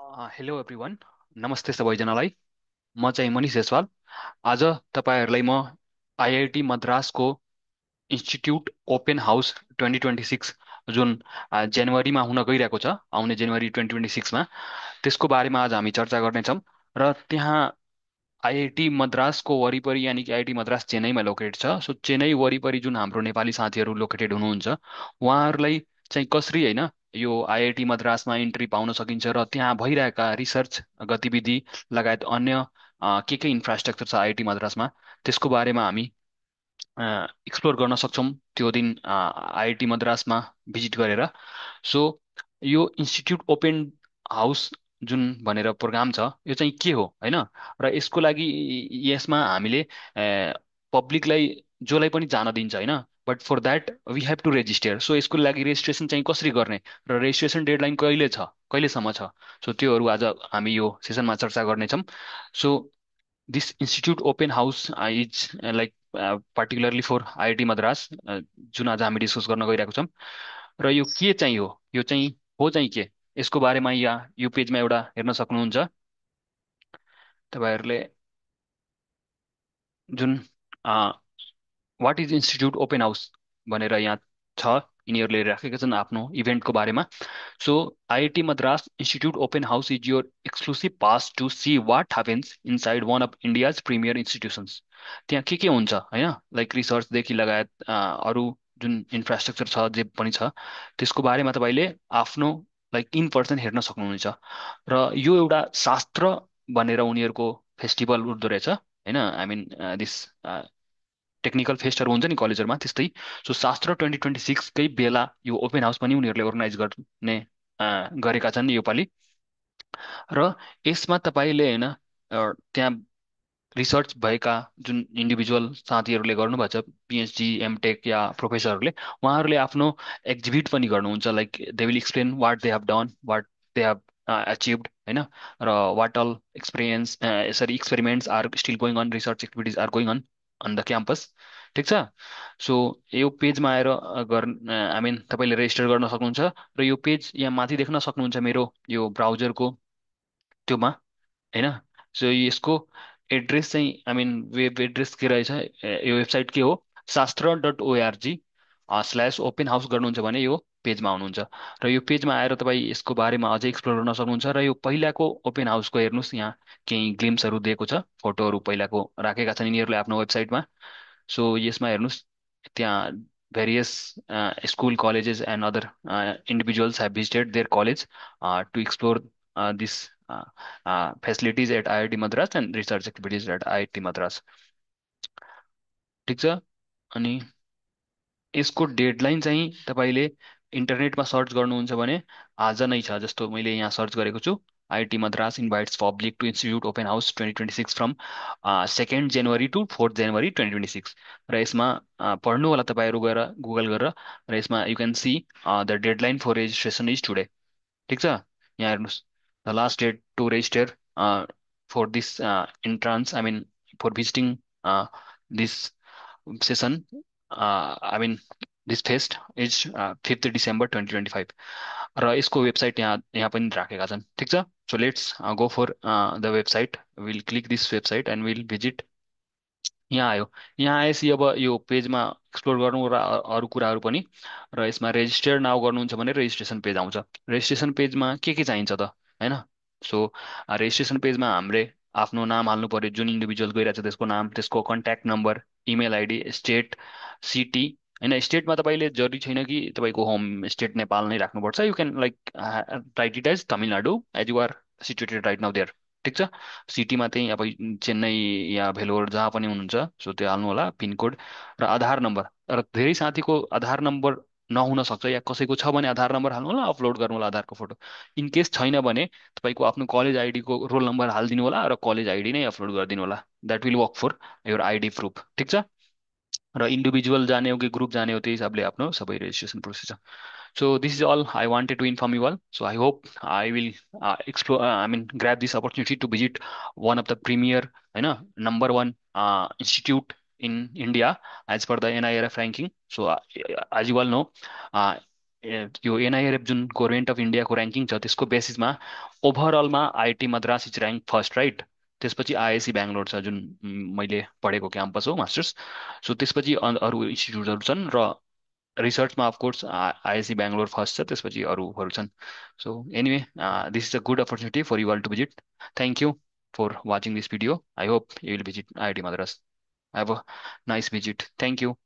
Hello everyone. नमस्ते सबैजनालाई। म चाहिँ मनिष यसवाल। आज तपाईँहरूलाई म आइआइटी मद्रासको इन्स्टिट्युट ओपन हाउस 2026 जुन जनवरीमा हुन गइरहेको छ, आउने जनवरी 2026मा, त्यसको बारेमा आज हामी चर्चा गर्नेछौँ। र त्यहाँ आइआइटी मद्रासको वरिपरि, यानि कि आइआइटी मद्रास चेन्नईमा लोकेटेड छ। सो चेन्नई वरिपरि जुन हाम्रो नेपाली साथीहरू लोकेटेड हुनुहुन्छ, उहाँहरूलाई चाहिँ कसरी होइन यो आइआइटी मद्रासमा इन्ट्री पाउन सकिन्छ र त्यहाँ भइरहेका रिसर्च गतिविधि लगायत अन्य के इन्फ्रास्ट्रक्चर छ आइआइटी मद्रासमा, त्यसको बारेमा हामी एक्सप्लोर गर्न सक्छौँ त्यो दिन आइआइटी मद्रासमा भिजिट गरेर। सो यो इन्स्टिट्युट ओपन हाउस जुन भनेर प्रोग्राम छ, यो चाहिँ के हो होइन, र यसको लागि यसमा हामीले पब्लिकलाई जसलाई पनि जान दिन्छ होइन, but for that we have to register. So यसको लागि रेजिस्ट्रेसन चाहिँ कसरी गर्ने र रेजिस्ट्रेसन डेडलाइन कहिले छ, कहिलेसम्म छ, सो त्योहरू आज हामी यो सेसनमा चर्चा गर्नेछौँ। So this institute open house is like particularly for IIT Madras, जुन आज हामी डिस्कस गर्न गइरहेको छौँ। र यो के चाहिँ हो, यो चाहिँ हो चाहिँ के, यसको बारेमा यहाँ यो पेजमा एउटा हेर्न सक्नुहुन्छ तपाईँहरूले। जुन what is institute open house भनेर यहाँ छ, यिनीहरूले राखेका छन् आफ्नो इभेन्टको बारेमा। So IIT Madras institute open house is your exclusive pass to see what happens inside one of India's premier institutions. त्यहाँ के हुन्छ होइन, लाइक रिसर्चदेखि लगायत अरू जुन इन्फ्रास्ट्रक्चर छ, जे पनि छ, त्यसको बारेमा तपाईँले आफ्नो लाइक इन पर्सन हेर्न सक्नुहुनेछ। र यो एउटा शास्त्र भनेर उनीहरूको फेस्टिभल उठ्दो रहेछ होइन, आई मिन दिस टेक्निकल फेस्टहरू हुन्छ नि कलेजहरूमा, त्यस्तै। सो शास्त्र 2026कै बेला यो ओपन हाउस पनि उनीहरूले अर्गनाइज गर्ने गरेका छन् योपालि। र यसमा तपाईँले होइन त्यहाँ रिसर्च भएका जुन इन्डिभिजुअल साथीहरूले गर्नुभएको छ, पिएचडी एमटेक या प्रोफेसरहरूले, उहाँहरूले आफ्नो एक्जिबिट पनि गर्नुहुन्छ। Like they will explain what they have done, what they have achieved होइन, र वाट अल एक्सपिरियन्स यसरी experiments are still going on, research activities are going on the campus. ठिक छ। सो यो पेजमा आएर आई मिन तपाईँले रेजिस्टर गर्न सक्नुहुन्छ। र यो पेज यहाँ माथि देख्न सक्नुहुन्छ मेरो यो ब्राउजरको त्योमा होइन। सो यसको एड्रेस चाहिँ आई मिन वेब एड्रेस के रहेछ, यो वेबसाइट के हो, शास्त्र.org स्ल्यास ओपन हाउस गर्नुहुन्छ भने यो पेजमा आउनुहुन्छ। र यो पेजमा आएर तपाईँ यसको बारेमा अझै एक्सप्लोर गर्न सक्नुहुन्छ। र यो पहिलाको ओपन हाउसको हेर्नुहोस्, यहाँ केही ग्लिम्सहरू दिएको छ, फोटोहरू पहिलाको राखेका छन् यिनीहरूले आफ्नो वेबसाइटमा। सो यसमा हेर्नुहोस्, त्यहाँ various school colleges and other individuals have visited their college to explore this facilities at IIT Madras and research activities at IIT Madras। ठिक छ। अनि यसको डेडलाइन चाहिँ तपाईँले इन्टरनेटमा सर्च गर्नुहुन्छ भने आज नै छ, जस्तो मैले यहाँ सर्च गरेको छु। IIT Madras invites public to institute open house 2026 from 2 January to 4 January 2026। र यसमा पढ्नु होला तपाईँहरू गएर गुगल गरेर। र यसमा you can see the deadline for registration is today. ठिक छ। यहाँ हेर्नुहोस्, the last date to register for this entrance, I mean for visiting this session, I mean this fest is 5 December 2025। र यसको वेबसाइट यहाँ यहाँ पनि राखेका छन्। ठिक छ। So let's go for the website, will click this website and will visit. यहाँ आयो, यहाँ आएपछि अब यो पेजमा एक्सप्लोर गर्नु र अरू कुराहरू पनि। र यसमा रेजिस्टर नाउ गर्नुहुन्छ भने रेजिस्ट्रेसन पेज आउँछ। रेजिस्ट्रेसन पेजमा के चाहिन्छ त होइन। सो रेजिस्ट्रेसन पेजमा हामीले आफ्नो नाम हाल्नु पर्यो, जुन इन्डिभिजुअल गइरहेको छ त्यसको नाम, त्यसको contact number, email ID, state, city होइन। स्टेटमा तपाईँले जरुरी छैन कि तपाईँको होम स्टेट नेपाल नै राख्नुपर्छ। You can like write it as Tamil Nadu as you are situated right now there. ठिक छ। सिटीमा चाहिँ अब चेन्नई या भेलोर जहाँ पनि हुनुहुन्छ, सो त्यो हाल्नु होला, पिनकोड र आधार नम्बर। र धेरै साथीको आधार नम्बर नहुन सक्छ, या कसैको छ भने आधार नम्बर हाल्नु होला, अपलोड गर्नु होला आधारको फोटो। इन केस छैन भने तपाईँको आफ्नो कलेज आइडीको रोल नम्बर हालिदिनु होला र कलेज आइडी नै अपलोड गरिदिनु होला। That will work for your ID proof. ठिक छ। र इन्डिभिजुअल जाने हो कि ग्रुप जाने हो, त्यही हिसाबले आफ्नो सबै रेजिस्ट्रेसन प्रोसेस छ। So this is all I wanted to inform you all. So I hope I will explore. I mean, grab this opportunity to visit one of the premier, number one institute in India as per the NIRF ranking. So as you all know, uh, यो एनआइआरएफ जुन government of इन्डियाको ranking छ त्यसको बेसिसमा ओभरअलमा IIT Madras is rank first, right? त्यसपछि IIC Bangalore छ जुन मैले पढेको क्याम्पस हो मास्टर्स। सो त्यसपछि अरू इन्स्टिट्युटहरू छन्, र रिसर्चमा अफकोर्स आइआइसी बेङ्गलोर फर्स्ट छ, त्यसपछि अरूहरू छन्। So anyway, this is a good opportunity for you all to visit. Thank you for watching this video. I hope you will visit IIT Madras. Have a nice visit. Thank you.